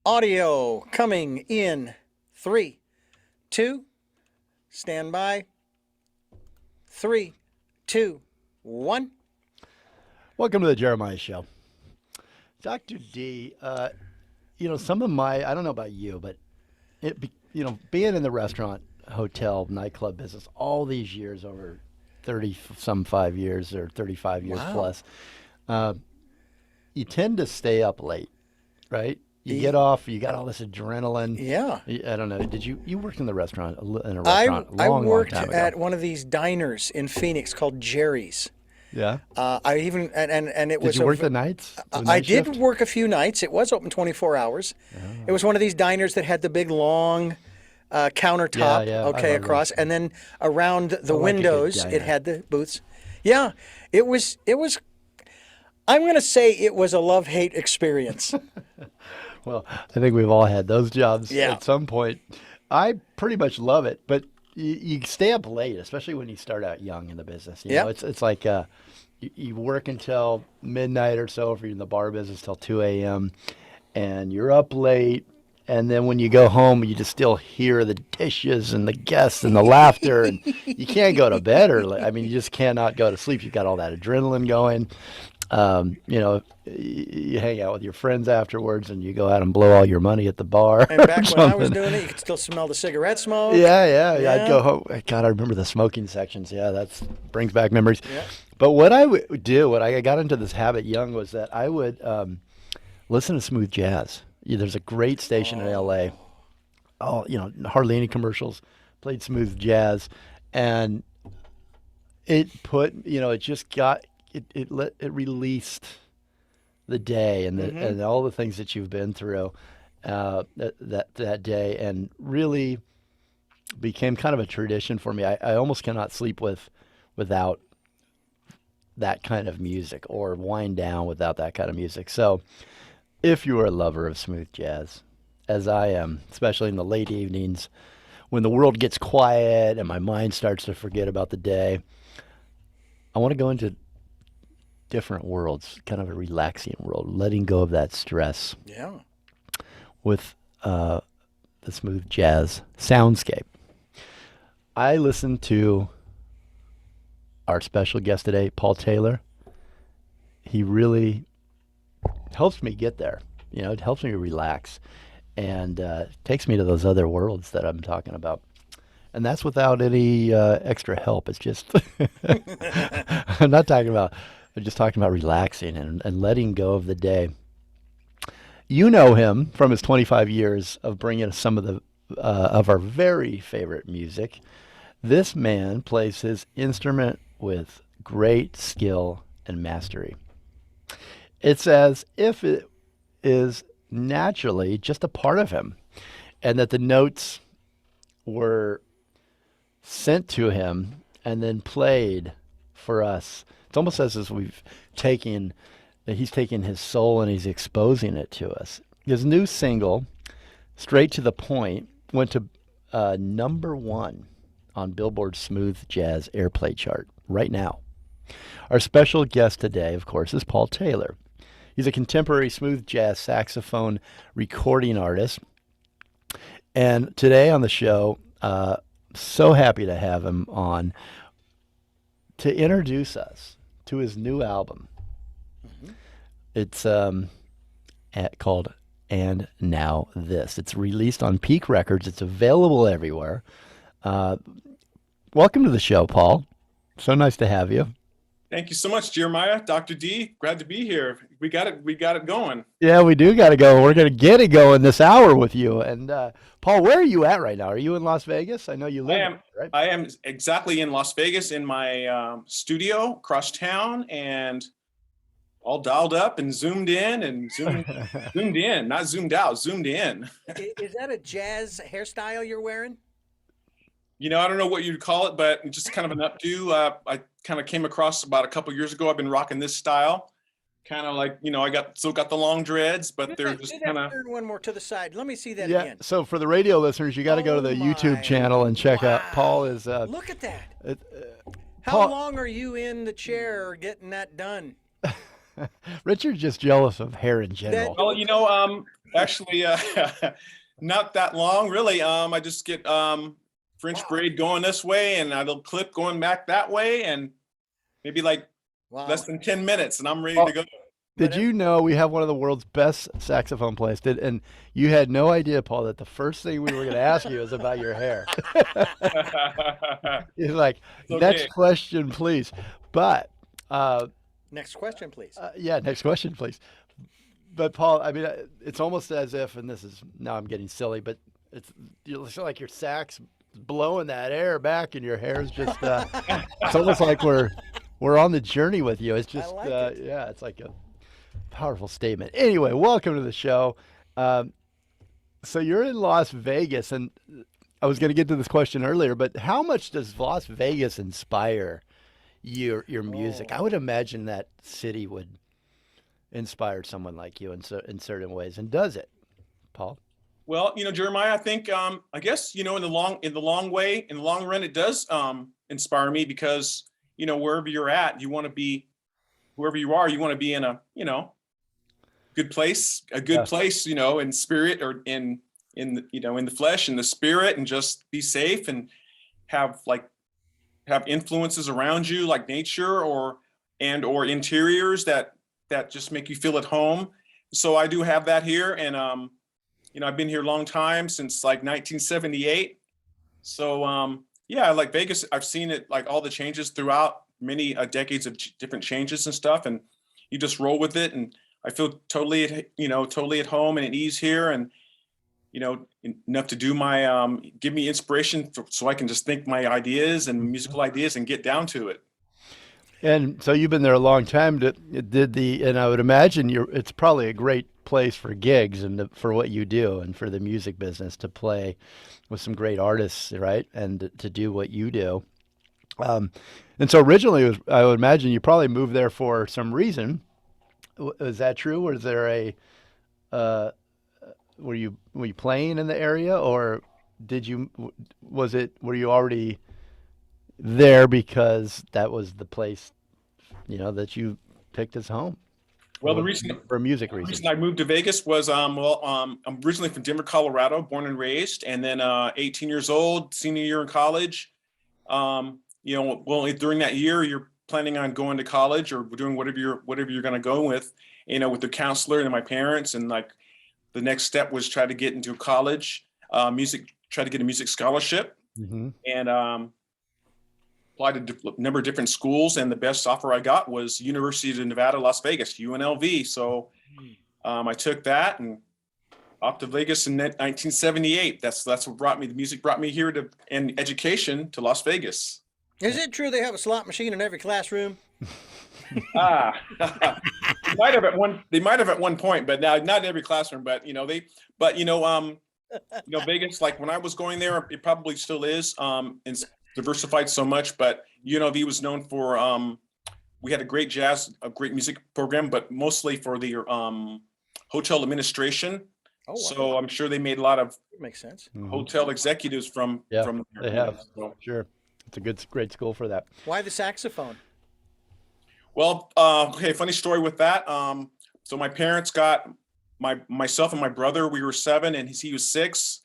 Audio coming in 3, 2, stand by. 3, 2, 1. Welcome to the Jeremiah Show. Dr. D, some of my, I don't know about you, but being in the restaurant, hotel, nightclub business all these years, over 5 years or 35 years plus, you tend to stay up late, right? You get off, you got all this adrenaline. Yeah. I don't know. Did you worked in the restaurant, I long worked time ago? at one of these diners in Phoenix called Jerry's. Yeah. I even and it was. Did you work the nights? I did work a few nights. It was open 24 hours. Oh. It was one of these diners that had the big long countertop, across, and then around the windows it had the booths. Yeah, it was. I'm going to say it was a love-hate experience. Well, I think we've all had those jobs at some point. I pretty much love it, but you stay up late, especially when you start out young in the business. You know, it's like you work until midnight or so if you're in the bar business till 2 a.m. and you're up late. And then when you go home, you just still hear the dishes and the guests and the laughter, and you can't go to bed early. I mean, you just cannot go to sleep. You've got all that adrenaline going. You hang out with your friends afterwards, and you go out and blow all your money at the bar. And back when I was doing it, you could still smell the cigarette smoke. Yeah. I'd go home. God, I remember the smoking sections. Yeah, that brings back memories. Yeah. But what I would do, when I got into this habit young, was that I would listen to smooth jazz. There's a great station in LA. Oh, hardly any commercials. Played smooth jazz, and it released the day and and all the things that you've been through that day, and really became kind of a tradition for me. I almost cannot sleep without that kind of music, or wind down without that kind of music. So if you are a lover of smooth jazz, as I am, especially in the late evenings when the world gets quiet and my mind starts to forget about the day, I want to go into different worlds, kind of a relaxing world, letting go of that stress. Yeah. With the smooth jazz soundscape. I listened to our special guest today, Paul Taylor. He really helps me get there. It helps me relax, and takes me to those other worlds that I'm talking about. And that's without any extra help. It's just, I'm just talking about relaxing and letting go of the day. You know him from his 25 years of bringing us some of our very favorite music. This man plays his instrument with great skill and mastery. It's as if it is naturally just a part of him, and that the notes were sent to him and then played for us. It's almost as if he's taking his soul and he's exposing it to us. His new single, Straight to the Point, went to #1 on Billboard's Smooth Jazz Airplay chart right now. Our special guest today, of course, is Paul Taylor. He's a contemporary smooth jazz saxophone recording artist. And today on the show, so happy to have him on to introduce us to his new album. Mm-hmm. It's called And Now This. It's released on Peak Records. It's available everywhere. Welcome to the show, Paul. So nice to have you. Thank you so much, Jeremiah. Dr. D, glad to be here. We got it going. Yeah, we do got to go. We're going to get it going this hour with you. And Paul, where are you at right now? Are you in Las Vegas? I know you live right? I am exactly in Las Vegas in my studio across town, and all dialed up and zoomed in and zoomed in, not zoomed out, zoomed in. Is that a jazz hairstyle you're wearing? I don't know what you'd call it, but just kind of an updo. I kind of came across about a couple years ago. I've been rocking this style, kind of like, I still got the long dreads, but they're just kind of. Turn one more to the side. Let me see that again. So for the radio listeners, you got to go to the YouTube channel and check out. Paul is. Look at that. How long are you in the chair getting that done? Richard's just jealous of hair in general. Well, Actually, not that long, really. I just get French braid going this way and a little clip going back that way, and maybe like less than 10 minutes, and I'm ready to go. Did you know we have one of the world's best saxophone players? And you had no idea, Paul, that the first thing we were going to ask you is about your hair. He's like, next question, please. But next question, please. Yeah, next question, please. But Paul, I mean, it's almost as if, and this is, now I'm getting silly, but it's like your sax blowing that air back, and your hair's just. It's almost like we're on the journey with you. It's just, yeah, it's like a powerful statement. Anyway, welcome to the show. So you're in Las Vegas, and I was going to get to this question earlier, but how much does Las Vegas inspire your music? I would imagine that city would inspire someone like you in certain ways, and does it, Paul? Well, Jeremiah, I think I guess in the long run, it does inspire me, because wherever you're at, you want to be, whoever you are, you want to be in a good place, in spirit, or in the flesh and the spirit, and just be safe and have influences around you like nature or interiors that just make you feel at home. So I do have that here, and I've been here a long time, since like 1978. So yeah, like Vegas, I've seen it, like all the changes throughout many decades of different changes and stuff, and you just roll with it. And I feel totally at home and at ease here, and enough to do my give me inspiration so I can just think my ideas and musical ideas and get down to it. And so you've been there a long time. And I would imagine it's probably a great place for gigs and for what you do and for the music business, to play with some great artists, right? And to do what you do. And so originally, I would imagine you probably moved there for some reason. Is that true? Or is there were you playing in the area, or were you already there because that was the place, that you picked as home? Well, the reason I moved to Vegas was, I'm originally from Denver, Colorado, born and raised, and then 18 years old, senior year in college. During that year, you're planning on going to college or doing whatever you're going to go with, with the counselor and my parents, and like the next step was try to get into college, try to get a music scholarship, and applied to a number of different schools, and the best offer I got was University of Nevada, Las Vegas, UNLV. So I took that and off to Vegas in 1978. That's what brought me. The music brought me here and education to Las Vegas. Is it true they have a slot machine in every classroom? They might have at one point, but now not in every classroom. But Vegas, like when I was going there, it probably still is. It's diversified so much, but UNLV was known for. We had a great music program, but mostly for the hotel administration. Oh, wow. So I'm sure they made a lot of makes sense. Hotel executives from there. They have, so. Sure. It's a great school for that. Why the saxophone? Well, okay, funny story with that. So my parents got myself and my brother. We were 7, and he was 6.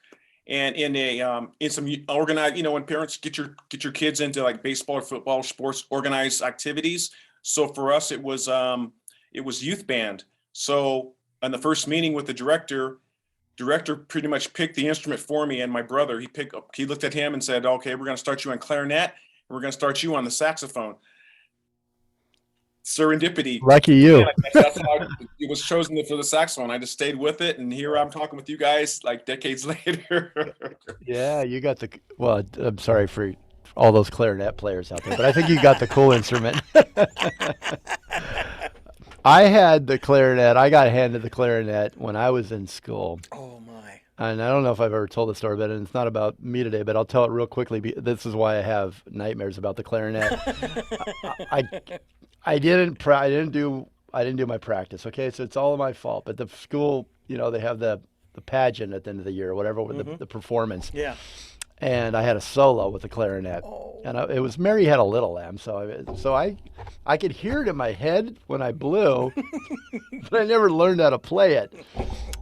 And in some organized, when parents get your kids into like baseball or football, sports, organized activities. So for us, it was youth band. So on the first meeting with the director pretty much picked the instrument for me and my brother. He looked at him and said, "Okay, we're going to start you on clarinet, and we're going to start you on the saxophone." Serendipity. Lucky you. That's how it was chosen for the saxophone. I just stayed with it, and here I'm talking with you guys like decades later. Yeah, you got well, I'm sorry for all those clarinet players out there, but I think you got the cool instrument. I had the clarinet. I got handed the clarinet when I was in school. Oh, my. And I don't know if I've ever told the story, but it's not about me today, but I'll tell it real quickly. This is why I have nightmares about the clarinet. I didn't do my practice. Okay, so it's all my fault. But the school, they have the pageant at the end of the year or whatever, with the performance. Yeah. And I had a solo with the clarinet, and it was Mary Had a Little Lamb. So I could hear it in my head when I blew, but I never learned how to play it.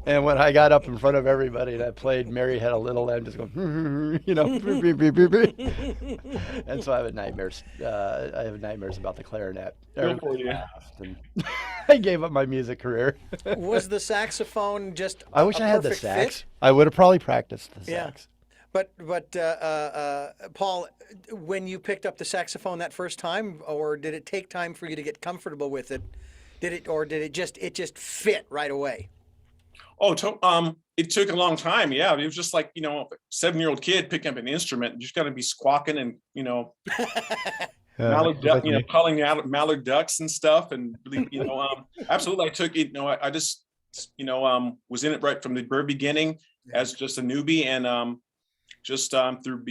And when I got up in front of everybody and I played Mary Had a Little Lamb, just going, you know, and so I have nightmares. I have nightmares about the clarinet. Good for you. And I gave up my music career. Was the saxophone just I wish a I had the perfect sax. fit? I would have probably practiced the Yeah. sax. But Paul, when you picked up the saxophone that first time, or did it take time for you to get comfortable with it? Did it just fit right away? Oh, it took a long time. Yeah, it was just like, you know, a 7-year-old kid picking up an instrument. You just got to be squawking and, you know, calling out mallard ducks and stuff. And you know, absolutely, I took it. You know, I just, you know, was in it right from the very beginning as just a newbie, and just through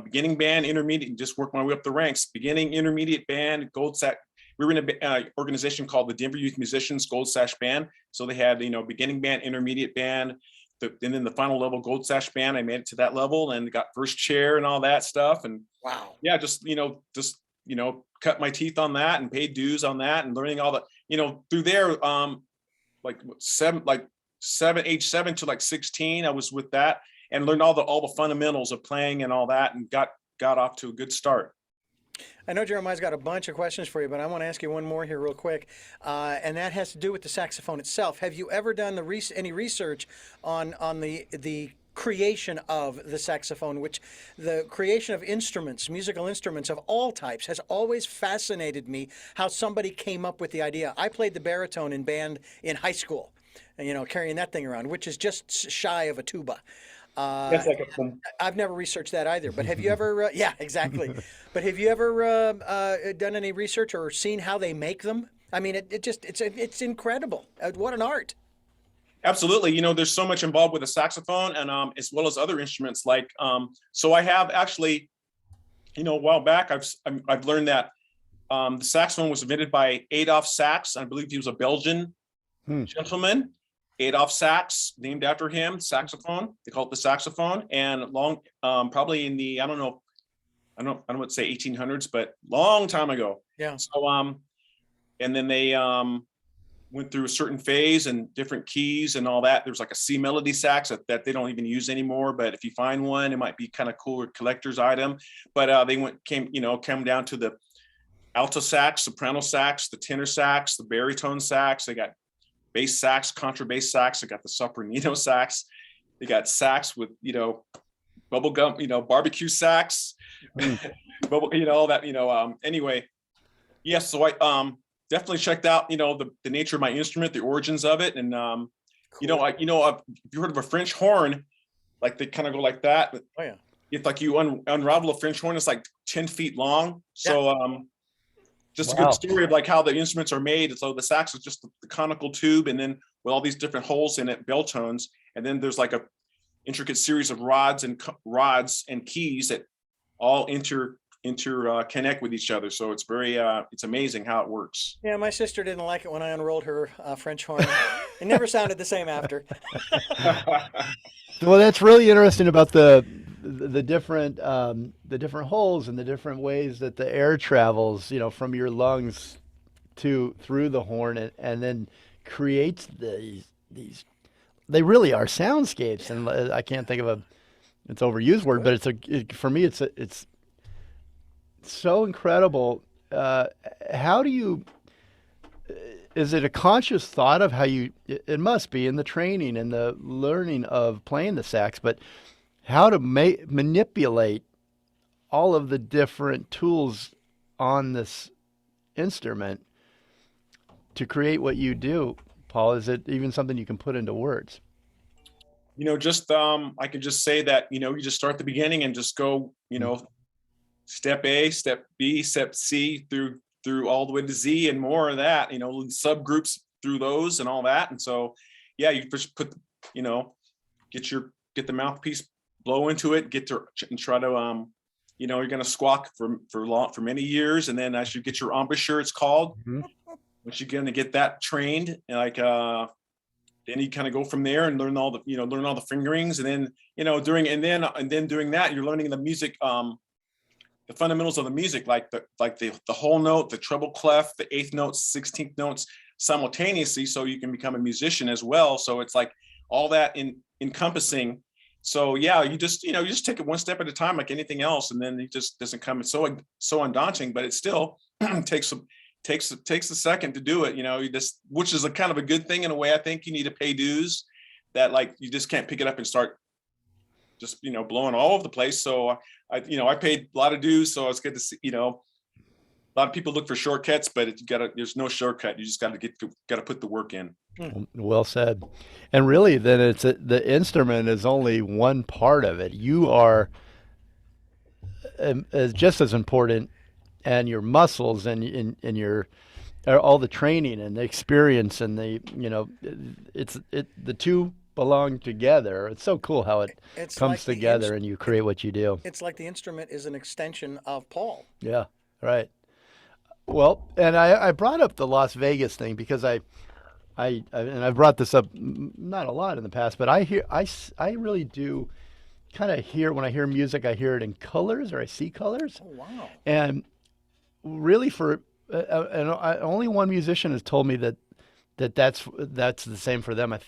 beginning band, intermediate, and just worked my way up the ranks. Beginning, intermediate band, gold sax. We were in an organization called the Denver Youth Musicians Gold Sash Band. So they had, you know, beginning band, intermediate band, and then the final level Gold Sash Band. I made it to that level and got first chair and all that stuff. And wow, yeah, just cut my teeth on that and paid dues on that, and learning all the, you know, through there, age 7 to like 16, I was with that and learned all the fundamentals of playing and all that, and got off to a good start. I know Jeremiah's got a bunch of questions for you, but I want to ask you one more here real quick, and that has to do with the saxophone itself. Have you ever done any research on the creation of the saxophone, which the creation of instruments, musical instruments of all types, has always fascinated me, how somebody came up with the idea. I played the baritone in band in high school, you know, carrying that thing around, which is just shy of a tuba. That's like I've never researched that either, but have you ever, yeah, exactly. But have you ever done any research or seen how they make them? I mean, it's incredible. What an art. Absolutely. You know, there's so much involved with the saxophone, and as well as other instruments. Like, so I have actually, you know, a while back, I've learned that the saxophone was invented by Adolphe Sax. I believe he was a Belgian gentleman. Adolphe Sax, named after him, saxophone. They call it the saxophone. And probably in the, I don't want to say 1800s, but long time ago. Yeah. So, and then they went through a certain phase and different keys and all that. There's like a C melody sax that they don't even use anymore. But if you find one, it might be kind of cool, collector's item. But they came down to the alto sax, soprano sax, the tenor sax, the baritone sax. They got bass sax, contrabass sax. They got the sopranino sax. They got sax with, you know, bubble gum, you know, barbecue sax, bubble, you know, all that, you know. Anyway, yes. So I definitely checked out, you know, the nature of my instrument, the origins of it, and cool. if you heard of a French horn, like they kind of go like that. But oh yeah. If like you unravel a French horn, it's like 10 feet long. So just a good story of like how the instruments are made. So the sax is just the conical tube, and then with all these different holes in it, bell tones, and then there's like a intricate series of rods and keys that all connect with each other. So it's very it's amazing how it works. Yeah, my sister didn't like it when I unrolled her French horn. It never sounded the same after. Well, that's really interesting about the different holes and the different ways that the air travels, you know, from your lungs through the horn, and then creates these. They really are soundscapes, and I can't think of it's overused word, but for me it's so incredible. How do you? Is it a conscious thought of how you? It must be in the training and the learning of playing the sax, but how to manipulate all of the different tools on this instrument to create what you do, Paul? Is it even something you can put into words? You know, just I can just say that, you know, you just start at the beginning and just go, you know, step A, step B, step C through all the way to Z and more of that, you know, subgroups through those and all that. And so, yeah, you just put, you know, get the mouthpiece, blow into it, and try to, you know, you're going to squawk for many years. And then as you get your embouchure, it's called, once you're going to get that trained, like, then you kind of go from there and learn all the fingerings. And then, you know, and then doing that, you're learning the music, the fundamentals of the music, like the whole note, the treble clef, the 8th notes, 16th notes simultaneously, so you can become a musician as well. So it's like all that encompassing. So yeah, you just take it one step at a time, like anything else, and then it just doesn't come. It's so undaunting, but it still takes a second to do it. You just, which is a kind of a good thing in a way. I think you need to pay dues that like you just can't pick it up and start just blowing all over the place. So I paid a lot of dues, so it's good to see. A lot of people look for shortcuts, but there's no shortcut. You just got to put the work in. Well said. And really, then the instrument is only one part of it. You are just as important, and your muscles and your all the training and the experience and the two belong together. It's so cool how it comes like together and you create what you do. It's like the instrument is an extension of Paul. Yeah, right. Well, and I brought up the Las Vegas thing because and I've brought this up not a lot in the past, but I really do kind of hear, when I hear music, I hear it in colors, or I see colors. Oh, wow. And really only one musician has told me that's the same for them. I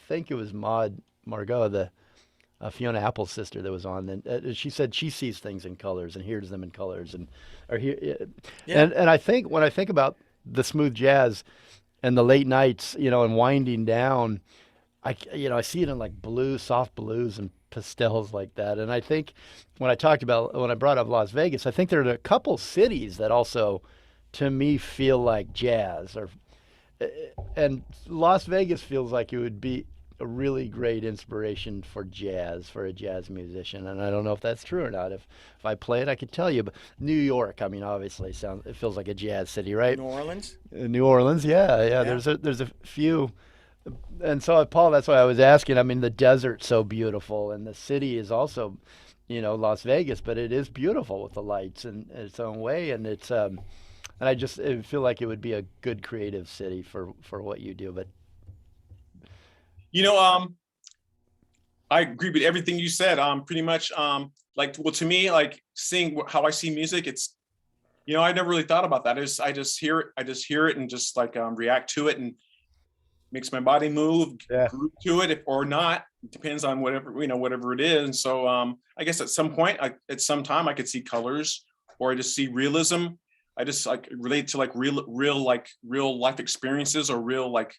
think it was Margot, Fiona Apple's sister that was on, and she said she sees things in colors and hears them in colors, and I think when I think about the smooth jazz and the late nights, and winding down, I see it in like soft blues and pastels like that. And I think when I brought up Las Vegas, I think there are a couple cities that also, to me, feel like jazz, and Las Vegas feels like it would be a really great inspiration for a jazz musician. And I don't know if that's true or not. If I play it, I could tell you. But New York, I mean, obviously it feels like a jazz city, right? New Orleans? New Orleans, yeah. There's a few. And so, Paul, that's why I was asking. I mean, the desert's so beautiful, and the city is also, Las Vegas, but it is beautiful with the lights in its own way. And it's, and I just feel like it would be a good creative city for what you do. But I agree with everything you said. Pretty much, to me, like seeing how I see music, it's, I never really thought about that. I just hear it and just like react to it, and makes my body move, groove to it, or not. It depends on whatever it is. And so I guess at some point, at some time, I could see colors, or I just see realism. I just like relate to like real life experiences, or real like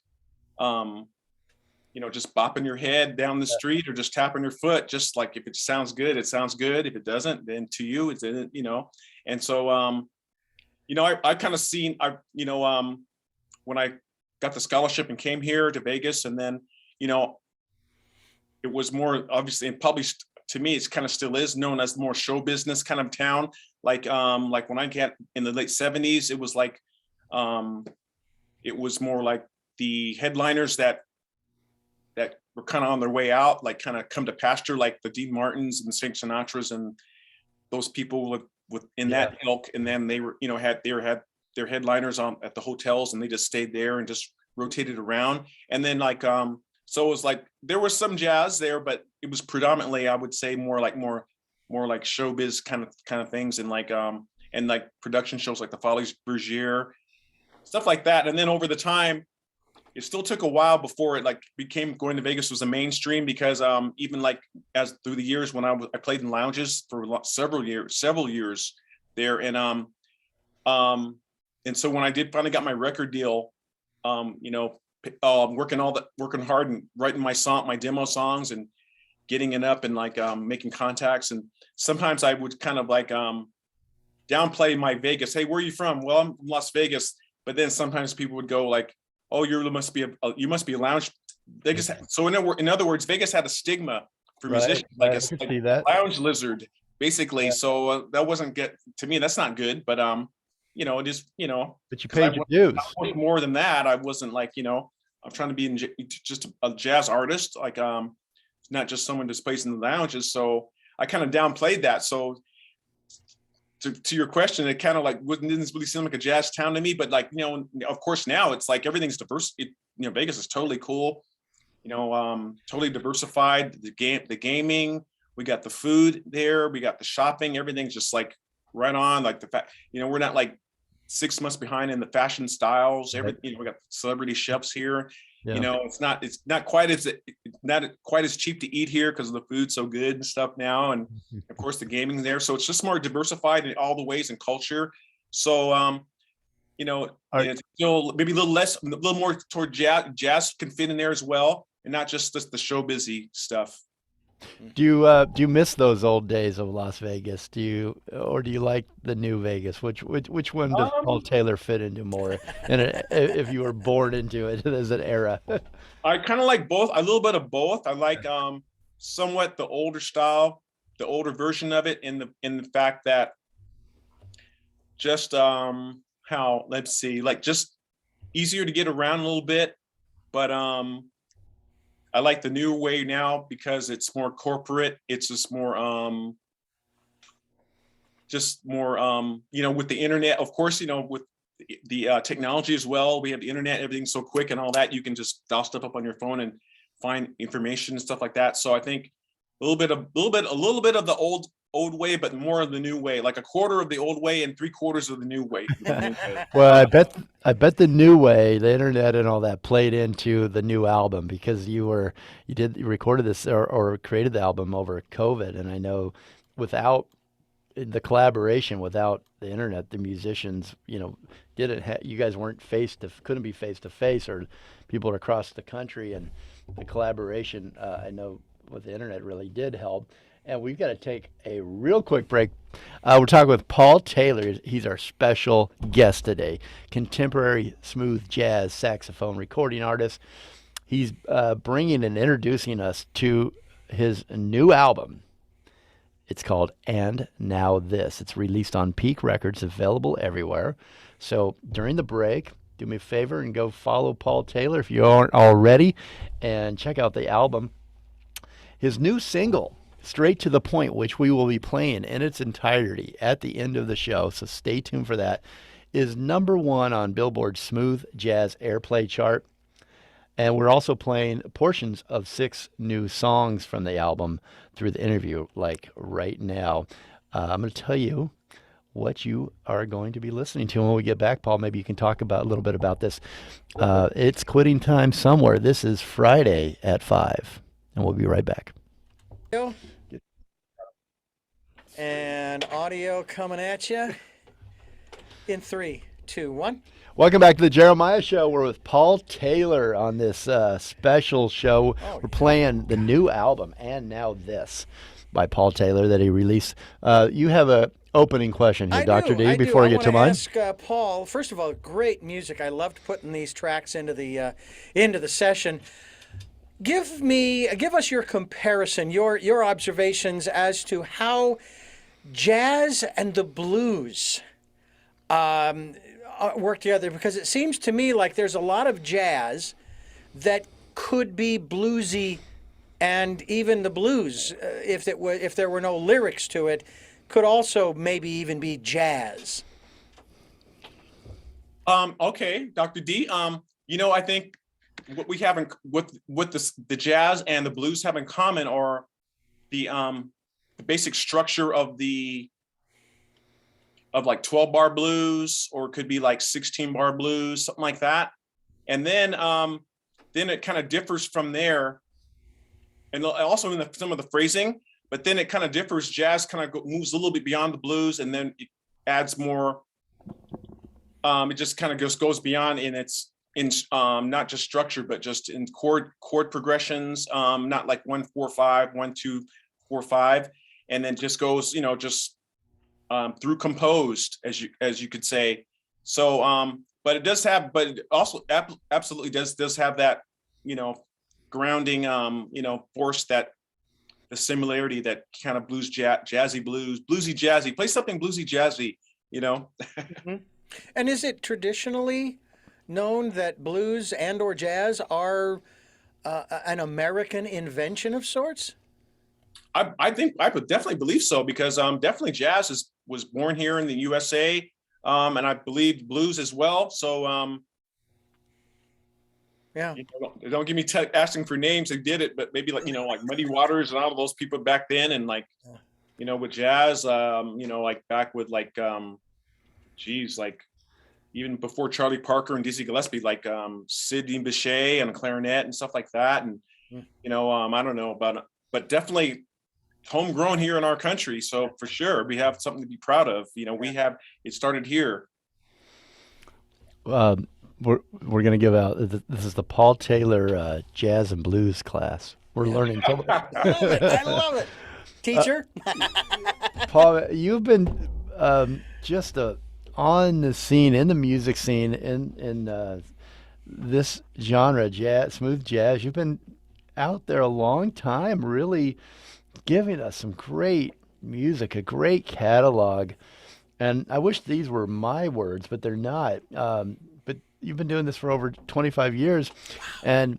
just bopping your head down the street, or just tapping your foot. Just like, if it sounds good, it sounds good. If it doesn't, then to you, it's, and so, I kind of seen, when I got the scholarship and came here to Vegas, and then, it was more obviously, and probably to me, it's kind of still is known as more show business kind of town. Like when I got in the late 70s, it was like, it was more like the headliners that were kind of on their way out, like kind of come to pasture, like the Dean Martins and Frank Sinatras and those people within that ilk. And then they were, had their headliners at the hotels, and they just stayed there and just rotated around. And then like, so it was like, there was some jazz there, but it was predominantly, I would say, more like showbiz kind of things, and like production shows like the Folies Bergère, stuff like that. And then over the time, it still took a while before it like became, going to Vegas was a mainstream, because even like as through the years when I played in lounges for several years there, and so when I finally got my record deal, working hard and writing my demo songs and getting it up and like making contacts. And sometimes I would kind of like downplay my Vegas. Hey, where are you from? Well, I'm from Las Vegas. But then sometimes people would go like, oh, you must be a lounge. Vegas. So in other words, Vegas had a stigma for musicians, like a lounge lizard, basically. Yeah. So that wasn't to me. That's not good. But it is. But you paid your dues. More than that, I wasn't like I'm trying to be just a jazz artist, like not just someone just plays in the lounges. So I kind of downplayed that. So to your question, it kind of like didn't really seem like a jazz town to me, but like, of course now it's like everything's diverse. Vegas is totally cool, totally diversified. The gaming, we got the food there, we got the shopping, everything's just like right on. Like the fact, we're not like 6 months behind in the fashion styles. Everything, we got celebrity chefs here. Yeah. It's not not quite as cheap to eat here because the food's so good and stuff now, and of course the gaming there. So it's just more diversified in all the ways and culture. So you know, it's still maybe a little more toward jazz. Jazz can fit in there as well, and not just the show busy stuff. Do you miss those old days of Las Vegas? Do you like the new Vegas? Which one does Paul Taylor fit into more? And if you were born into it as an era, I kind of like both. A little bit of both. I like somewhat the older style, the older version of it, in the fact that just how, let's see, like just easier to get around a little bit, but I like the new way now because it's more corporate. It's just more you know, with the internet, of course, you know, with the technology as well. We have the internet, everything's so quick and all that. You can just dial stuff up on your phone and find information and stuff like that. So I think a little bit of the old way, but more of the new way, like a quarter of the old way and 3/4 of the new way. Well, I bet the new way, the internet and all that played into the new album, because you recorded this or created the album over COVID, and I know without the collaboration, without the internet, the musicians, you know, you guys couldn't be face to face, or people across the country, and the collaboration, I know with the internet really did help. And we've got to take a real quick break. We're talking with Paul Taylor. He's our special guest today. Contemporary smooth jazz saxophone recording artist. He's bringing and introducing us to his new album. It's called And Now This. It's released on Peak Records, available everywhere. So during the break, do me a favor and go follow Paul Taylor if you aren't already, and check out the album. His new single, Straight to the Point, which we will be playing in its entirety at the end of the show, so stay tuned for that, is #1 on Billboard's Smooth Jazz Airplay chart. And we're also playing portions of 6 new songs from the album through the interview, like right now. I'm going to tell you what you are going to be listening to when we get back. Paul, maybe you can talk a little bit about this. It's Quitting Time Somewhere. This is Friday at 5, and we'll be right back. And audio coming at you in 3, 2, 1. Welcome back to the Jeremiah Show. We're with Paul Taylor on this special show. We're playing the new album, And Now This, by Paul Taylor, that he released. You have an opening question here, Dr. D, before you get to mine. I ask Paul, first of all, great music. I loved putting these tracks into the session. Give us your comparison, your observations as to how jazz and the blues work together, because it seems to me like there's a lot of jazz that could be bluesy, and even the blues, if there were no lyrics to it, could also maybe even be jazz. Okay, Dr. D. You know, I think what we have what the jazz and the blues have in common are the basic structure of like 12-bar blues, or it could be like 16-bar blues, something like that. And then it kind of differs from there, and also in some of the phrasing. But then it kind of differs. Jazz kind of moves a little bit beyond the blues, and then it adds more. It just kind of goes beyond in not just structure, but just in chord progressions. Not like 1-4-5, 1-2-4-5, and then just goes, you know, just through composed, as you could say. So, but it also absolutely does have that, you know, grounding, you know, force, that the similarity, that kind of bluesy jazzy. Play something bluesy jazzy, you know. Mm-hmm. And is it traditionally known that blues and or jazz are an American invention of sorts? I would definitely believe so, because definitely jazz was born here in the USA, and I believe blues as well. So yeah, you know, don't give me asking for names who did it, but maybe, like, you know, like Muddy Waters and all of those people back then, and like, you know, with jazz, you know, like back with like like even before Charlie Parker and Dizzy Gillespie, like Sidney Bechet and clarinet and stuff like that, and you know, I don't know about it, but definitely homegrown here in our country. So for sure, we have something to be proud of. You know, we have, it started here. Um, we're going to give out, this is the Paul Taylor Jazz and Blues class. We're learning. I love it. I love it. Teacher? Paul, you've been just on the scene, in the music scene, in this genre, jazz, smooth jazz. You've been out there a long time, really giving us some great music, a great catalog. And I wish these were my words, but they're not. But you've been doing this for over 25 years, and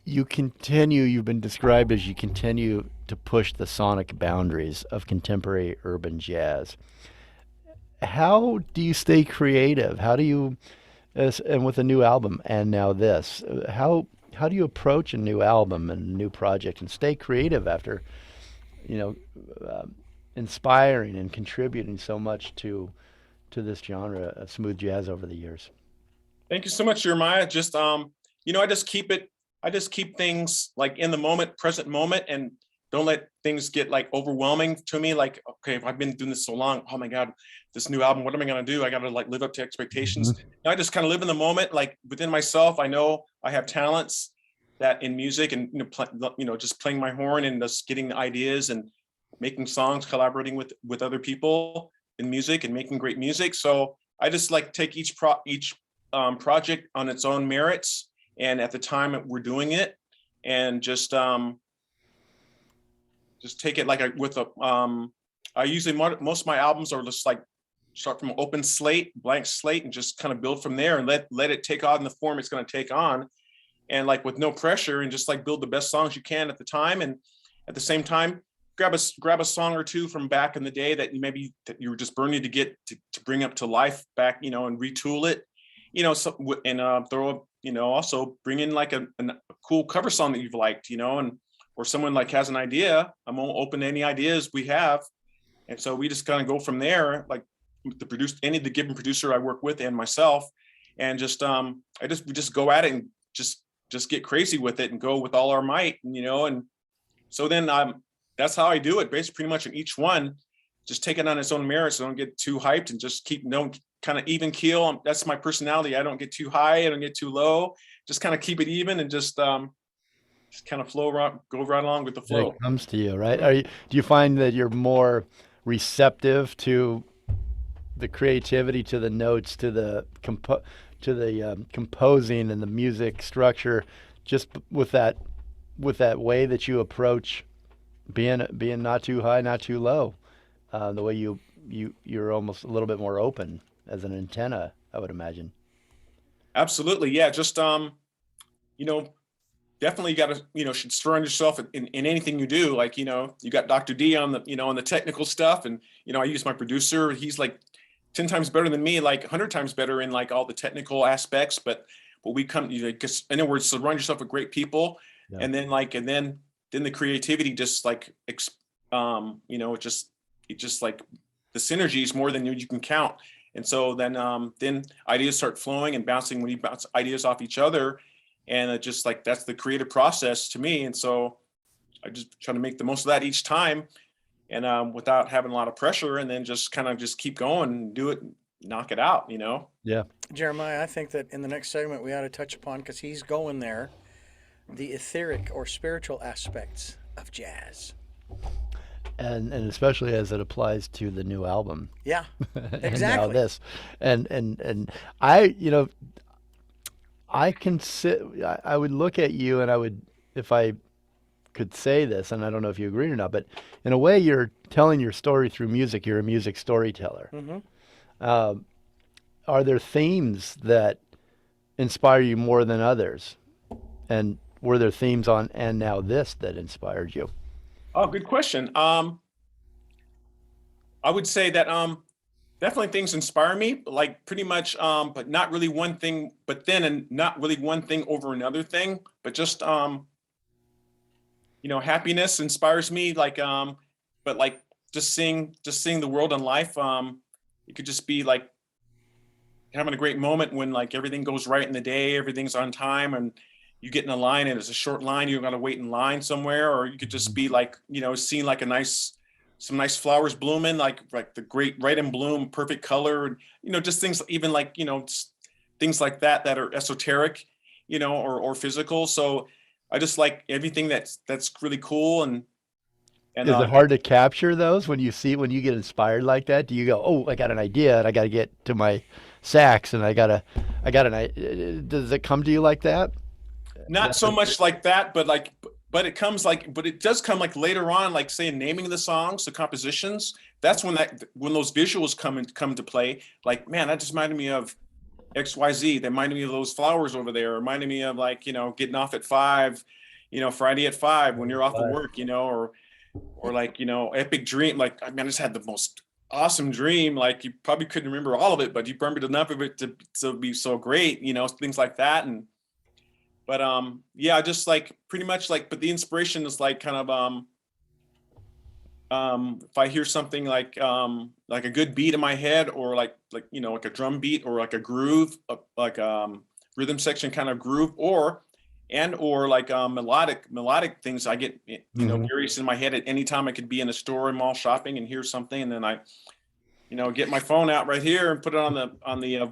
you've been described as you continue to push the sonic boundaries of contemporary urban jazz. How do you stay creative? How do you, and with a new album and now this, how do you approach a new album and a new project and stay creative after, you know, inspiring and contributing so much to this genre of smooth jazz over the years? Thank you so much, Jeremiah. Just, you know, I just keep things like in the moment, present moment, and don't let things get like overwhelming to me. Like, okay, I've been doing this so long. Oh my God, this new album, what am I going to do? I got to like live up to expectations. I just kind of live in the moment, like within myself. I know I have talents that in music and, you know, just playing my horn and just getting ideas and making songs, collaborating with other people in music and making great music. So I just like take each project on its own merits and at the time that we're doing it, and just take it like I usually, most of my albums are just like start from an open slate, blank slate, and just kind of build from there and let it take on the form it's going to take on, and like with no pressure, and just like build the best songs you can at the time, and at the same time grab a song or two from back in the day that you were just burning to get to bring up to life back, you know, and retool it, you know, so, and throw, you know, also bring in like a cool cover song that you've liked, you know, and or someone like has an idea. I'm open to any ideas we have, and so we just kind of go from there, like the given producer I work with and myself, and just we just go at it and just get crazy with it and go with all our might, you know, and so then that's how I do it, basically pretty much in each one, just take it on its own merits. So don't get too hyped and just keep kind of even keel. That's my personality. I don't get too high, I don't get too low, just kind of keep it even and just kind of go right along with the flow. It comes to you, right? Do you find that you're more receptive to the creativity, to the notes, to the composing and the music structure, just with that way that you approach being not too high, not too low, the way you're almost a little bit more open as an antenna, I would imagine. Absolutely, yeah. Just you know, definitely got to, you know, should surround yourself in anything you do. Like, you know, you got Dr. D on the, you know, on the technical stuff, and you know, I use my producer. He's like 10 times better than me, like 100 times better in like all the technical aspects. But we come, you know, because in other words, surround yourself with great people, yeah. And then the creativity just like, you know, it just like the synergy is more than you can count. And so then ideas start flowing and bouncing when you bounce ideas off each other. And it just like, that's the creative process to me. And so I just try to make the most of that each time, and without having a lot of pressure, and then just kind of just keep going and do it, and knock it out, you know? Yeah. Jeremiah, I think that in the next segment we ought to touch upon, because he's going there, the etheric or spiritual aspects of jazz. And especially as it applies to the new album. Yeah, exactly. And now this. And I, you know, I would look at you and I would, if I could say this, and I don't know if you agree or not, but in a way you're telling your story through music. You're a music storyteller. Mm-hmm. Are there themes that inspire you more than others? And were there themes on And Now This that inspired you? Oh, good question. I would say that definitely things inspire me, like pretty much, but not really one thing, but then and not really one thing over another thing, but just you know, happiness inspires me, like but like just seeing the world and life. It could just be like having a great moment when like everything goes right in the day, everything's on time, and you get in a line and it's a short line, you got to wait in line somewhere, or you could just be like, seeing like some nice flowers blooming, like the great right in bloom, perfect color, and just things even like things like that are esoteric, or physical. So I just like everything that's really cool. And is it hard to capture those when you get inspired like that? Do you go, oh, I got an idea and I got to get to my sax and I got an does it come to you like that? Not so much like that, but it does come like later on, like say naming the songs, the compositions. That's when those visuals come to play. Like, man, that just reminded me of XYZ. That reminded me of those flowers over there. It reminded me of like, getting off at 5, Friday at 5 when you're off of work, or like, epic dream. Like, I mean, I just had the most awesome dream. Like, you probably couldn't remember all of it, but you remembered enough of it to be so great, things like that. But yeah, just like pretty much like, but the inspiration is like kind of if I hear something like a good beat in my head, or like a drum beat, or like a groove, like rhythm section kind of groove, or like melodic things, I get various in my head at any time. I could be in a store or mall shopping and hear something, and then I get my phone out right here and put it on the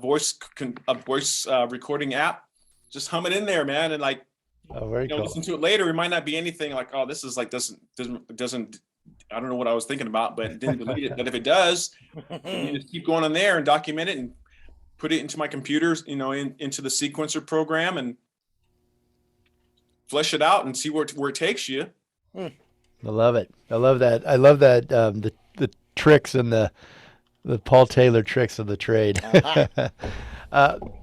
voice recording app. Just hum it in there, man, and like, very cool. Listen to it later. It might not be anything like, oh, this is like doesn't. I don't know what I was thinking about, but it didn't delete it. But if it does, you just keep going on there and document it and put it into my computers, into the sequencer program, and flesh it out and see where it takes you. I love it. I love that. I love that the tricks and the Paul Taylor tricks of the trade.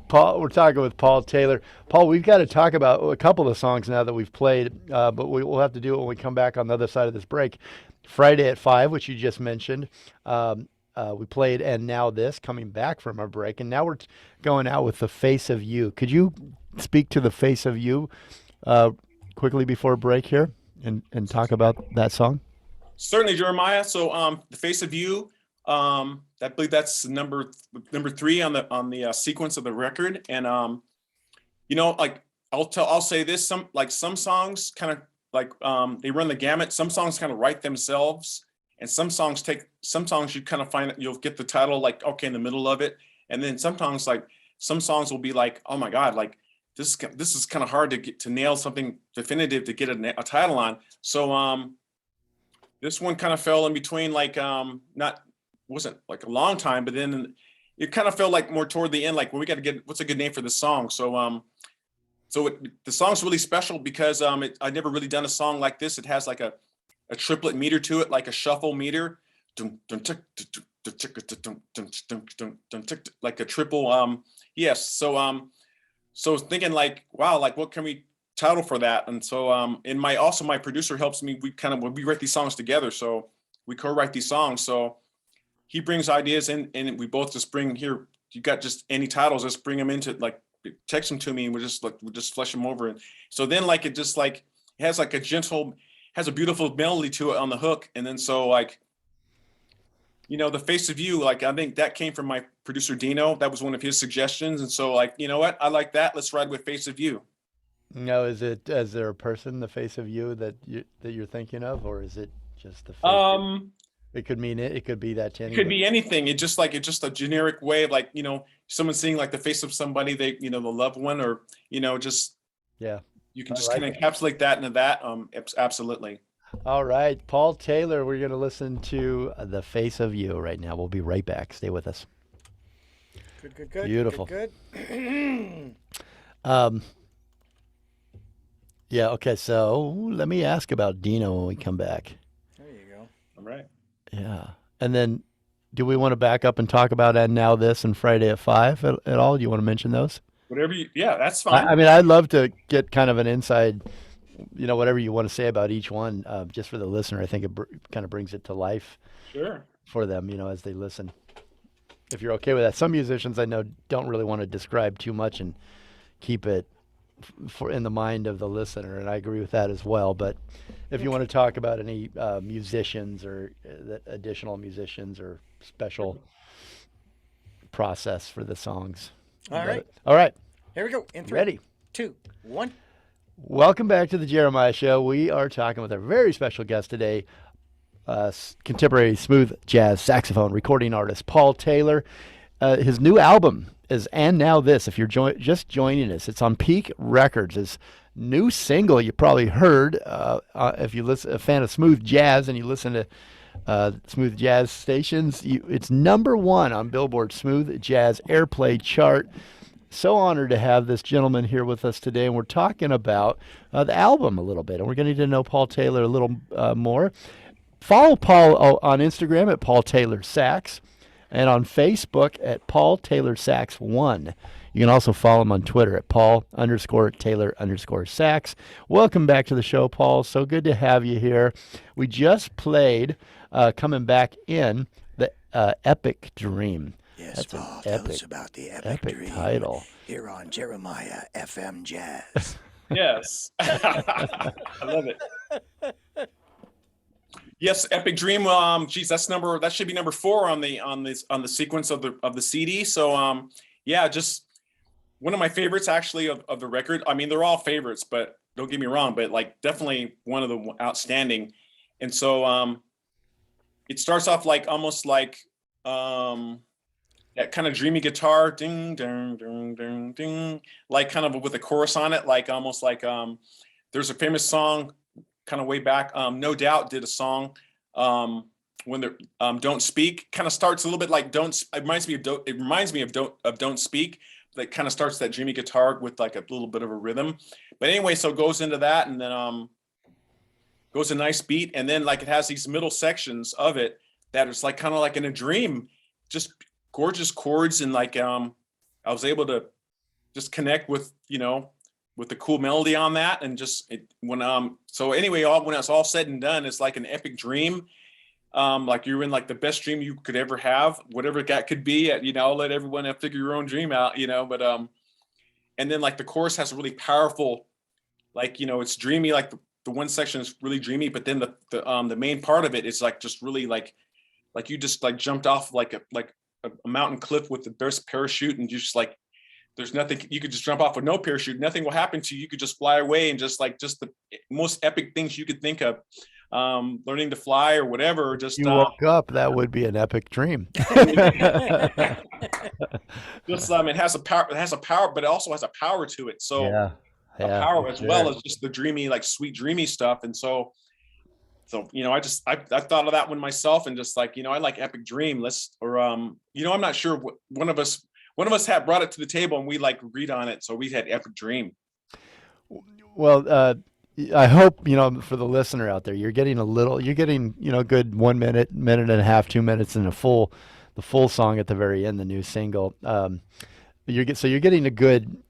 Paul, we're talking with Paul Taylor. Paul, we've got to talk about a couple of songs now that we've played, but we'll have to do it when we come back on the other side of this break. Friday at 5, which you just mentioned. We played And Now This, coming back from our break. And now we're going out with The Face of You. Could you speak to The Face of You quickly before break here and talk about that song? Certainly, Jeremiah. So The Face of You, I believe that's number 3 on the sequence of the record. And like I'll say this, some songs kind of like they run the gamut. Some songs kind of write themselves, and some songs you kind of find that you'll get the title like okay in the middle of it, and then sometimes like some songs will be like, oh my God, like this is kind of hard to nail something definitive to get a title on. So this one kind of fell in between, like wasn't like a long time, but then it kind of felt like more toward the end, like, well, we got to get what's a good name for this song. So the song's really special because I'd never really done a song like this. It has like a triplet meter to it, like a shuffle meter, like a triple. Yes. So thinking like, wow, like what can we title for that? And so and my producer helps me. We write these songs together, so we co-write these songs. So he brings ideas in, and we both just bring here. You got just any titles, just bring them into like text them to me, and we'll just flesh them over. And so then like it just like it has like has a beautiful melody to it on the hook, and then so like The Face of You, like I think that came from my producer Dino. That was one of his suggestions, and so like what, I like that. Let's ride with Face of You. No, is there a person, the face of you that you're thinking of, or is it just the face? It could mean it could be that. It could be anything. It's just a generic way of like, someone seeing like the face of somebody they, the loved one, or, just, yeah, you can just kind of encapsulate that into that. Absolutely. All right, Paul Taylor, we're going to listen to The Face of You right now. We'll be right back. Stay with us. Good. Beautiful. Good. Yeah, okay, so let me ask about Dino when we come back. There you go. All right. Yeah. And then do we want to back up and talk about And Now This and Friday at 5 at all? Do you want to mention those? Yeah, that's fine. I mean, I'd love to get kind of an inside, whatever you want to say about each one, just for the listener. I think it kind of brings it to life. Sure. For them, as they listen. If you're okay with that. Some musicians I know don't really want to describe too much and keep it in the mind of the listener, and I agree with that as well. But if you want to talk about any musicians or additional musicians or special process for the songs. All right. All right. Here we go. In 3, Ready. 2, 1. Welcome back to the Jeremiah Show. We are talking with a very special guest today, contemporary smooth jazz saxophone recording artist Paul Taylor. His new album is "And Now This." If you're just joining us, it's on Peak Records. His new single you probably heard if you listen, a fan of smooth jazz and you listen to smooth jazz stations. It's #1 on Billboard Smooth Jazz Airplay chart. So honored to have this gentleman here with us today, and we're talking about the album a little bit, and we're getting to know Paul Taylor a little more. Follow Paul on Instagram at Paul Taylor Sax, and on Facebook at Paul Taylor Sax 1. You can also follow him on Twitter at Paul_Taylor_Sax. Welcome back to the show, Paul. So good to have you here. We just played, coming back in, the Epic Dream. Yes, That's Paul, an tell us about the Epic Dream title. here on Jeremiah FM Jazz. Yes. I love it. Yes, Epic Dream. Geez, that should be number 4 on the sequence of the CD. So yeah, just one of my favorites actually of the record. I mean, they're all favorites, but don't get me wrong, but like definitely one of the outstanding. And so it starts off like almost like that kind of dreamy guitar, ding, ding, ding, ding, ding, like kind of with a chorus on it, like almost like there's a famous song kind of way back. No Doubt did a song when they're Don't Speak. Kind of starts a little bit like Don't. It reminds me of Don't Speak. That kind of starts that dreamy guitar with like a little bit of a rhythm. But anyway, so it goes into that, and then goes a nice beat, and then like it has these middle sections of it that is like kind of like in a dream, just gorgeous chords, and like I was able to just connect with with the cool melody on that, and just so anyway, when it's all said and done, it's like an epic dream, like you're in like the best dream you could ever have, whatever that could be. Let everyone figure your own dream out, but and then like the chorus has a really powerful, like it's dreamy, like the one section is really dreamy, but then the main part of it is like just really like you just like jumped off like a mountain cliff with the best parachute, and you just like there's nothing, you could just jump off with no parachute, nothing will happen to you, you could just fly away, and just the most epic things you could think of, learning to fly or whatever. Just you woke up, that would be an epic dream. Just it has a power, but it also has a power to it. So yeah, a power as well as just the dreamy, like sweet dreamy stuff. And so I thought of that one myself, and just like I like Epic Dream. I'm not sure what one of us had brought it to the table, and we like agreed on it, so we had Epic Dream. Well, I hope for the listener out there, you're getting good 1 minute, minute and a half, 2 minutes, and the full song at the very end, the new single. You're getting a good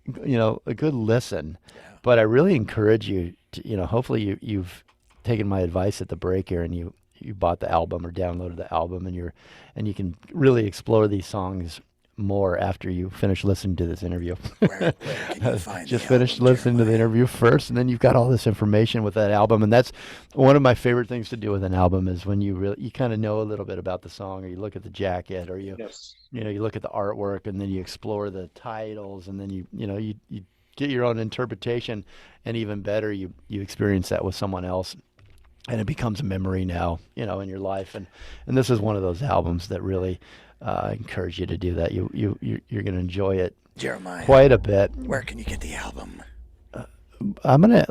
listen. Yeah. But I really encourage you to hopefully you've taken my advice at the break here, and you bought the album or downloaded the album, and you can really explore these songs more after you finish listening to this interview. Where can you find Just the finish album, listening to the Jeremiah? interview first, and then you've got all this information with that album. And that's one of my favorite things to do with an album, is when you kind of know a little bit about the song, or you look at the jacket, or you look at the artwork, and then you explore the titles, and then you get your own interpretation, and even better, you experience that with someone else, and it becomes a memory now, in your life. And this is one of those albums that really encourage you to do that. You're going to enjoy it, Jeremiah, quite a bit. where can you get the album? I'm gonna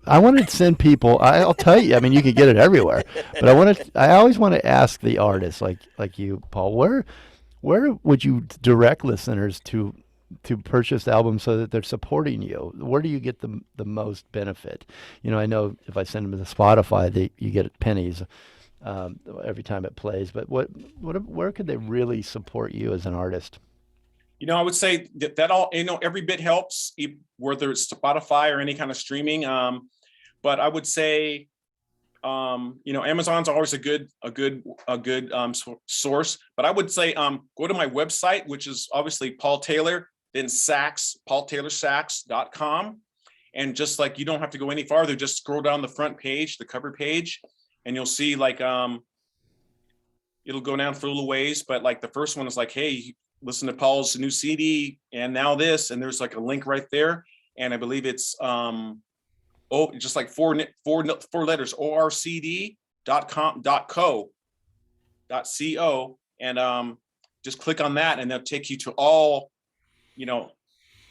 I want to send people. I'll tell you. I mean, you can get it everywhere, but I always want to ask the artists like you, Paul. Where would you direct listeners to purchase albums so that they're supporting you? Where do you get the most benefit? I know if I send them to Spotify, you get pennies every time it plays. But where could they really support you as an artist? I would say that all, every bit helps, whether it's Spotify or any kind of streaming. But I would say, Amazon's always a good source. But I would say, go to my website, which is obviously Paul Taylor, then Sax, paultaylorsax.com. And just like, you don't have to go any farther, just scroll down the front page, the cover page, and you'll see like, it'll go down for a little ways. But like the first one is like, hey, listen to Paul's new CD, and now this, and there's like a link right there. and I believe it's just like four letters, orcd.com.co, and just click on that, and they'll take you to all,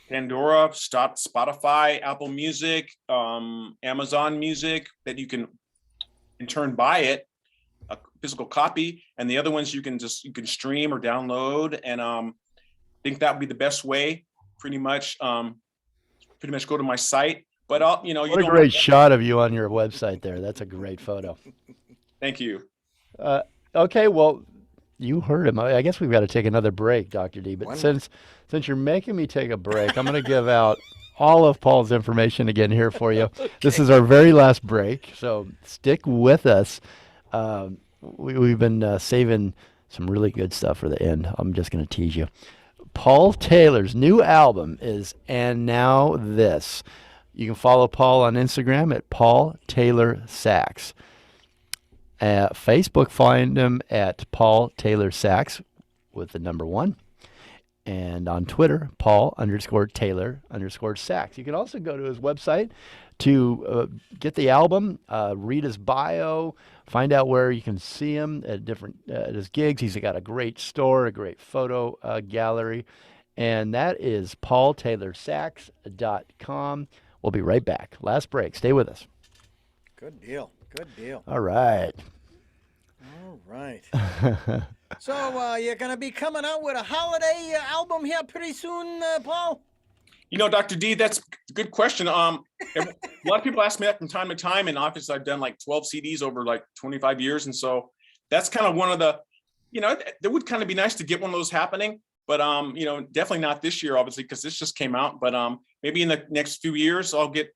Pandora, Spotify, Apple Music, Amazon Music, that you can in turn buy it, a physical copy, and the other ones you can stream or download. And I think that would be the best way. Pretty much go to my site. But what a great shot of you on your website there. That's a great photo. Thank you. Okay, well, you heard him. I guess we've got to take another break, Dr. D. But since you're making me take a break, I'm going to give out all of Paul's information again here for you. Okay. This is our very last break, so stick with us. We've been saving some really good stuff for the end. I'm just going to tease you. Paul Taylor's new album is And Now This. You can follow Paul on Instagram at paultaylorsax. Facebook, find him at paultaylorsax with the number 1. And on Twitter, Paul_Taylor_sax. You can also go to his website to get the album, read his bio, find out where you can see him at at his gigs. He's got a great store, a great photo gallery, and that is paultaylorsax.com. We'll be right back. Last break. Stay with us. Good deal. Good deal. All right. All right. So you're going to be coming out with a holiday album here pretty soon, Paul? Dr. D, that's a good question. A lot of people ask me that from time to time, and obviously I've done like 12 CDs over like 25 years. And so that's kind of one of the, it would kind of be nice to get one of those happening, but, definitely not this year, obviously, because this just came out. But maybe in the next few years, I'll get,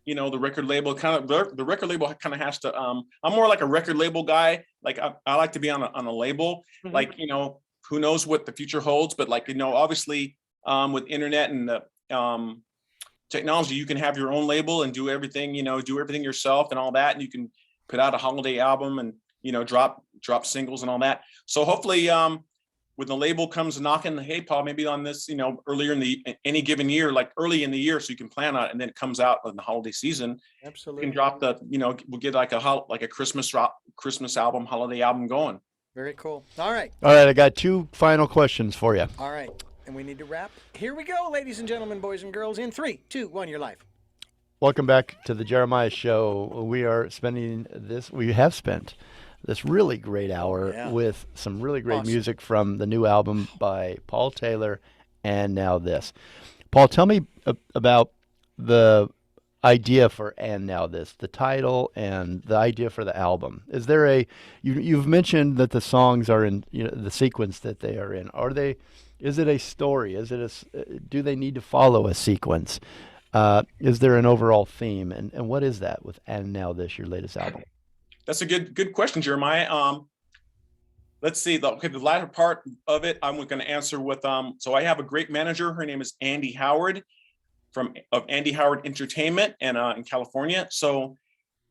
the record label the record label kind of has to, I'm more like a record label guy. Like I like to be on a label, mm-hmm. Like, who knows what the future holds, but like, obviously, with internet and the technology, you can have your own label and do everything yourself and all that. And you can put out a holiday album and, drop singles and all that. So hopefully, when the label comes knocking, hey, Paul, maybe on this, earlier in any given year, like early in the year, so you can plan on it, and then it comes out in the holiday season. Absolutely. You can drop we'll get like a Christmas album, holiday album going. Very cool. All right. I got 2 final questions for you. All right. And we need to wrap. Here we go, ladies and gentlemen, boys and girls, in 3, 2, 1, you're live. Welcome back to the Jeremiah Show. We have spent this really great hour with some really great music from the new album by Paul Taylor, And Now This. Paul, tell me about the idea for And Now This, the title and the idea for the album. Is there you've mentioned that the songs are in the sequence that they are in. Is it a story? Do they need to follow a sequence? Is there an overall theme? And what is that with And Now This, your latest album? That's a good question, Jeremiah. Let's see. The latter part of it, I'm going to answer with. So I have a great manager. Her name is Andy Howard, of Andy Howard Entertainment, and in California. So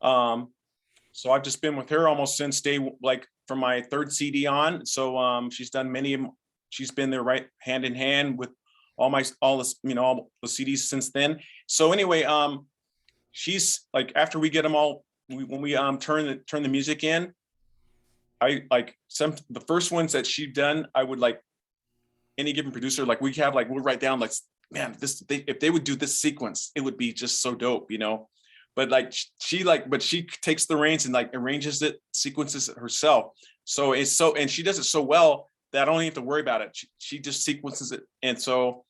I've just been with her almost since from my 3rd CD on. So she's done she's been there right hand in hand with all the CDs since then. So anyway, she's like, after we get them all. When we turn the music in, I like the first ones that she'd done. I would like any given producer, like we'll write down like, man, if they would do this sequence, it would be just so dope, But like she takes the reins and like arranges it, sequences it herself. And she does it so well that I don't even have to worry about it. She just sequences it, and so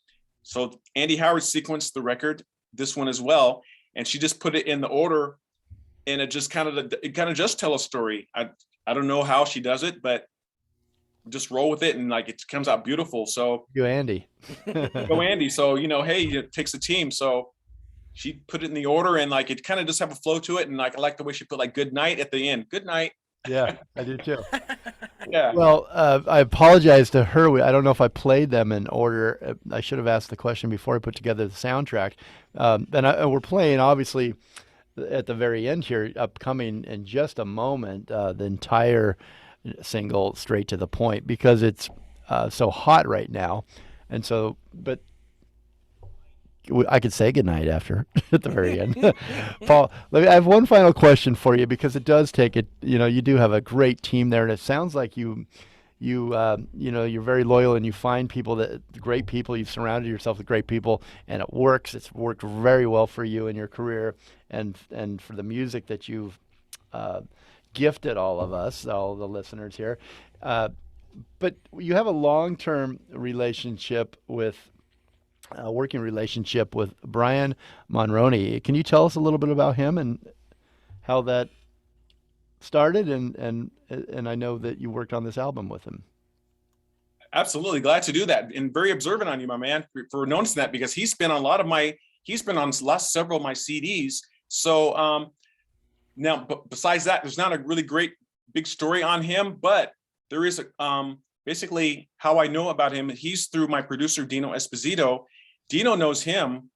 Andy Howard sequenced the record, this one as well, and she just put it in the order. And it just kind of just tell a story. I don't know how she does it, but just roll with it, and like it comes out beautiful. So go Andy. Go Andy. So hey, it takes a team. So she put it in the order, and like it kind of just have a flow to it. And like I like the way she put like good night at the end. Good night. Yeah, I do too. Yeah. Well, I apologize to her. I don't know if I played them in order. I should have asked the question before I put together the soundtrack. And we're playing obviously. At the very end here, upcoming in just a moment, the entire single Straight to the Point, because it's so hot right now. And so, but I could say goodnight after at the very end. Paul, I have one final question for you, because it does take it. You do have a great team there, and it sounds like you're very loyal, and you find great people. You've surrounded yourself with great people, and it works. It's worked very well for you in your career, and for the music that you've gifted all of us, all the listeners here. But you have a long-term relationship with. Working relationship with Brian Monroney. Can you tell us a little bit about him and how that started? And I know that you worked on this album with him. Absolutely, glad to do that, and very observant on you, my man, for noticing that, because he's been on last several of my CDs. So now, besides that, there's not a really great big story on him, but there is basically how I know about him. He's through my producer Dino Esposito. Dino knows him,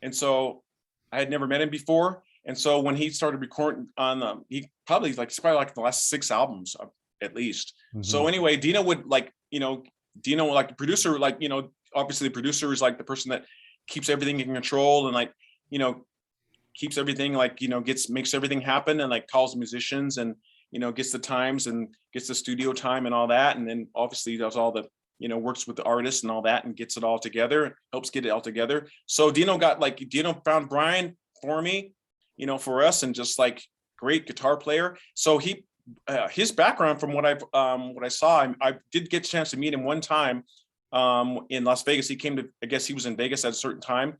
and so I had never met him before. And so when he started recording on it's probably like the last 6 albums at least. Mm-hmm. So anyway, Dino would Dino, like the producer, obviously the producer is like the person that keeps everything in control and keeps everything makes everything happen, and like calls the musicians and gets the times and gets the studio time and all that, and then obviously does all the works with the artists and all that and gets it all together, helps get it all together. So Dino found Brian for me, for us, and just like great guitar player. So his background, from what I saw, I did get a chance to meet him one time in Las Vegas. He came to, I guess he was in Vegas at a certain time,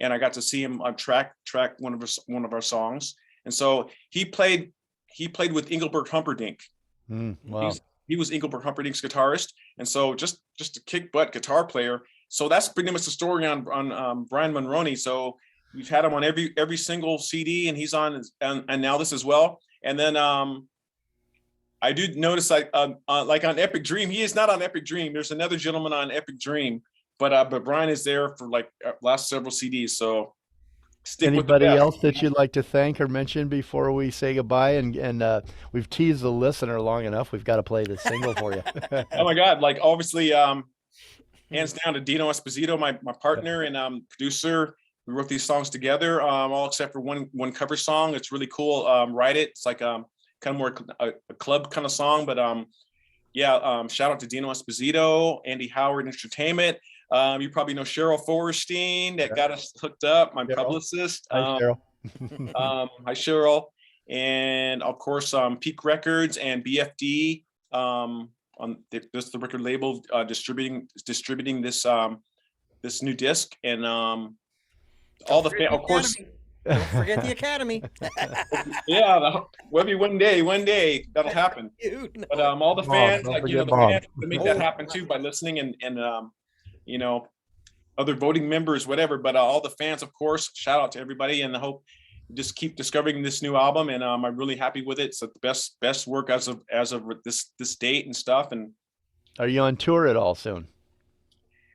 and I got to see him track one of our songs. And so he played with Engelbert Humperdinck. Wow. He was Engelbert Humperdinck's guitarist, and so just a kick butt guitar player. So that's pretty much the story on Brian Monroney. So we've had him on every single CD, and he's on and now this as well. And then I do notice like on Epic Dream, he is not on Epic Dream. There's another gentleman on Epic Dream, but Brian is there for like last several CDs. So anybody else that you'd like to thank or mention before we say goodbye? And we've teased the listener long enough. We've got to play this single for you. Oh my God! Like obviously, hands down to Dino Esposito, my partner and producer. We wrote these songs together, all except for one cover song. It's really cool. Write It. It's like kind of more a club kind of song, but shout out to Dino Esposito, Andy Howard Entertainment. You probably know Cheryl Forrestein that got us hooked up, my publicist. Hi, Cheryl. Hi, Cheryl. And of course, Peak Records and BFD on the record label distributing this new disc, and all the of course. Don't forget the Academy. Yeah, maybe one day that'll happen. But all the fans, the fans to make that happen too by listening and other voting members, whatever. But all the fans, of course, shout out to everybody, and I hope you just keep discovering this new album. And I'm really happy with it. It's the best work as of this date and stuff. And are you on tour at all soon?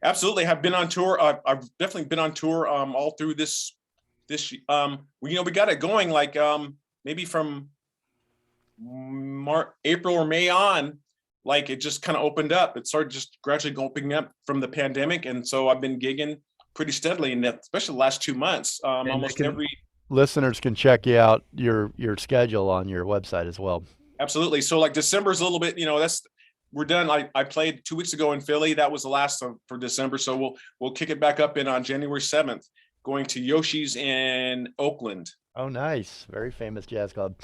Absolutely, have been on tour. I've definitely been on tour all through this. We got it going like maybe from April or May on. Like it just kind of opened up. It started just gradually opening up from the pandemic, and so I've been gigging pretty steadily, and especially the last 2 months. Almost every listeners can check you out your schedule on your website as well. Absolutely. So like December is a little bit, we're done. I played 2 weeks ago in Philly. That was the last for December. So we'll kick it back up on January 7th, going to Yoshi's in Oakland. Oh, nice. Very famous jazz club.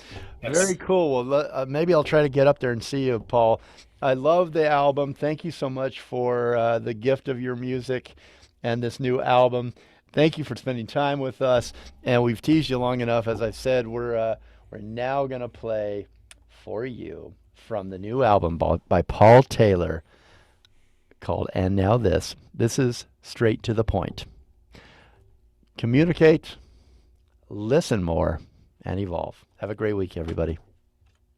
Yes. Very cool. Well, maybe I'll try to get up there and see you, Paul. I love the album. Thank you so much for the gift of your music and this new album. Thank you for spending time with us. And we've teased you long enough. As I said, we're now going to play for you from the new album by Paul Taylor called And Now This. This is straight to the point. Communicate, listen more, and evolve. Have a great week, everybody.